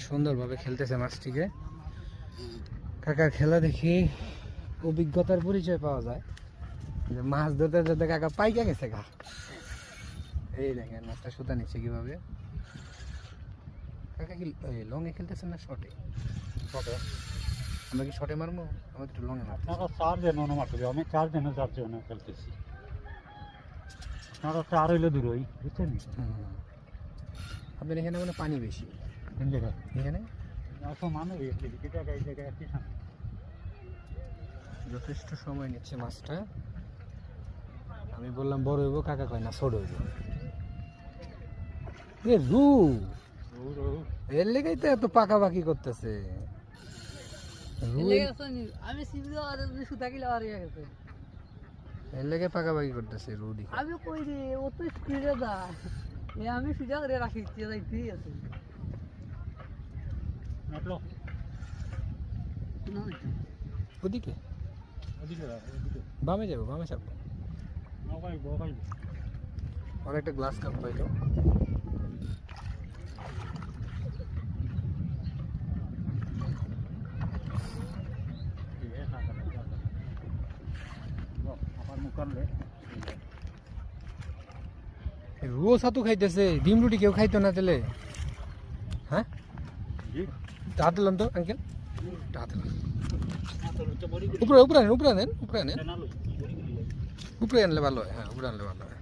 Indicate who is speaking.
Speaker 1: সুন্দরভাবে খেলতেছে মাছটিকে। কাকার খেলা দেখি অভিজ্ঞতার পরিচয় পাওয়া যায় যে মাছ ধরতে ধরতে কাকা পাইকা গেছে গা। এই দেখেন মাছটা সুতা নিচ্ছে কিভাবে। কাকা কি লংয়ে খেলতেছেন না শর্টে?
Speaker 2: শর্টে।
Speaker 1: আমরা কি শর্টে মারবো? আমাদের একটু লংয়ে মারতে।
Speaker 2: আপনারা 4 জন মারতে আমি 4 জন খেলতেছি। আপনারা 4 হইলে দূরই বুঝছেন।
Speaker 1: আপনার এখানে মানে পানি বেশি এখানে যথেষ্ট সময় নিচ্ছে মাছটা। আমি বললাম বড় হইব, কাকা কয় না ছোট হইব। এর লেগেই তো এত পাকাপাকি করতেছে। এর লেগে পাকাপাকি করতেছে রুডি।
Speaker 3: আমি কই রে ও তো স্পিডে দা আমি সুজা করে রাখি যাইতেই আছে।
Speaker 1: ওদিকে বামে যাবো, বামে যাবো। আর একটা গ্লাস কাপ পাইলো। রুও ছাতু খাইতেছে, ডিম রুটি কেউ খাইতো না তেলে। হ্যাঁ হাত দিলাম তো আঙ্কেল, হাত দিলাম। উপরে উপরে আনেন, উপরে আনেন, উপরে আনেন, উপরে আনলে ভালো হয়। হ্যাঁ উপরে আনলে ভালো হয়।